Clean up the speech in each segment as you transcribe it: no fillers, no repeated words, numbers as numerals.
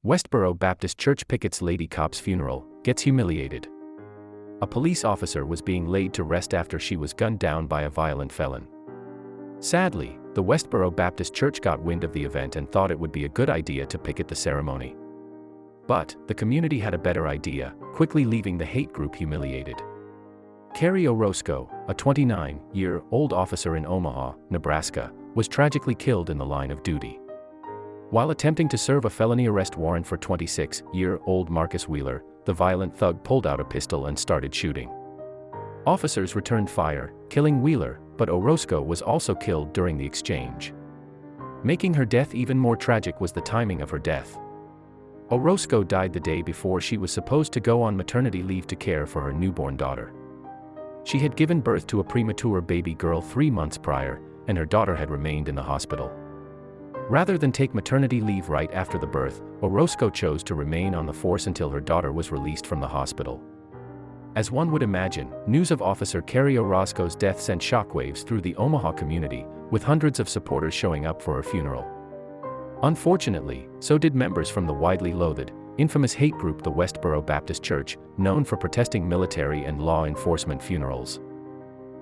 Westboro Baptist Church Pickets lady cop's funeral gets humiliated. A police officer was being laid to rest after she was gunned down by a violent felon. Sadly, the Westboro Baptist Church got wind of the event and thought it would be a good idea to picket the ceremony. But the community had a better idea, quickly leaving the hate group humiliated. Carrie Orozco, a 29-year-old officer in Omaha, Nebraska, was tragically killed in the line of duty. While attempting to serve a felony arrest warrant for 26-year-old Marcus Wheeler, the violent thug pulled out a pistol and started shooting. Officers returned fire, killing Wheeler, but Orozco was also killed during the exchange. Making her death even more tragic was the timing of her death. Orozco died the day before she was supposed to go on maternity leave to care for her newborn daughter. She had given birth to a premature baby girl 3 months prior, and her daughter had remained in the hospital. Rather than take maternity leave right after the birth, Orozco chose to remain on the force until her daughter was released from the hospital. As one would imagine, news of Officer Carrie Orozco's death sent shockwaves through the Omaha community, with hundreds of supporters showing up for her funeral. Unfortunately, so did members from the widely loathed, infamous hate group the Westboro Baptist Church, known for protesting military and law enforcement funerals.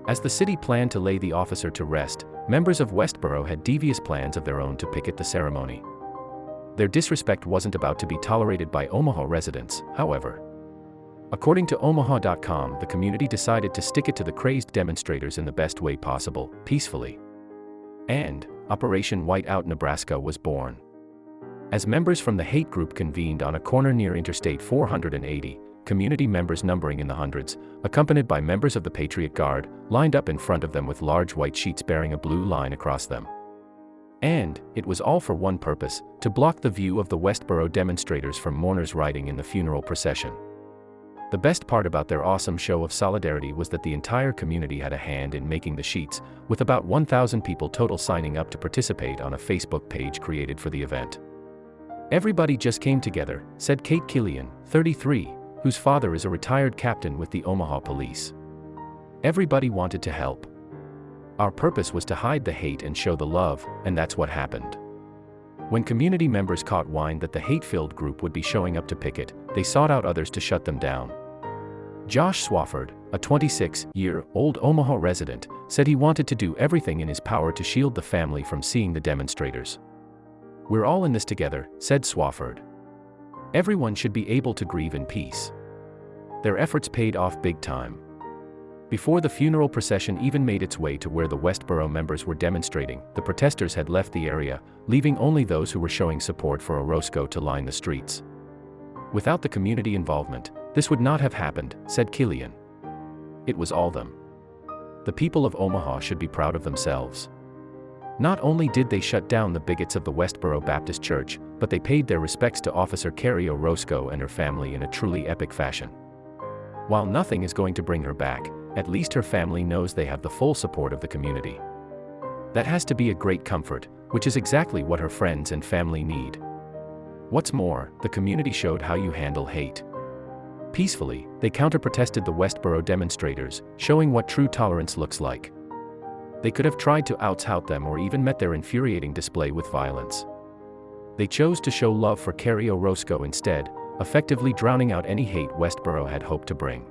As the city planned to lay the officer to rest, members of Westboro had devious plans of their own to picket the ceremony. Their disrespect wasn't about to be tolerated by Omaha residents, however. According to Omaha.com, the community decided to stick it to the crazed demonstrators in the best way possible, peacefully. And Operation Whiteout Nebraska was born. As members from the hate group convened on a corner near Interstate 480, community members numbering in the hundreds, accompanied by members of the Patriot Guard, lined up in front of them with large white sheets bearing a blue line across them. And it was all for one purpose: to block the view of the Westboro demonstrators from mourners riding in the funeral procession. The best part about their awesome show of solidarity was that the entire community had a hand in making the sheets, with about 1,000 people total signing up to participate on a Facebook page created for the event. "Everybody just came together," said Kate Killian, 33, whose father is a retired captain with the Omaha Police. "Everybody wanted to help. Our purpose was to hide the hate and show the love, and that's what happened." When community members caught wind that the hate-filled group would be showing up to picket, they sought out others to shut them down. Josh Swafford, a 26-year-old Omaha resident, said he wanted to do everything in his power to shield the family from seeing the demonstrators. "We're all in this together," said Swafford. "Everyone should be able to grieve in peace." Their efforts paid off big time. Before the funeral procession even made its way to where the Westboro members were demonstrating, the protesters had left the area, leaving only those who were showing support for Orozco to line the streets. "Without the community involvement, this would not have happened," said Killian. "It was all them. The people of Omaha should be proud of themselves. Not only did they shut down the bigots of the Westboro Baptist Church, but they paid their respects to Officer Carrie Orozco and her family in a truly epic fashion. While nothing is going to bring her back, at least her family knows they have the full support of the community. That has to be a great comfort, which is exactly what her friends and family need. What's more, the community showed how you handle hate. Peacefully, they counter-protested the Westboro demonstrators, showing what true tolerance looks like. They could have tried to out-tout them or even met their infuriating display with violence. They chose to show love for Carrie Orozco instead, effectively drowning out any hate Westboro had hoped to bring.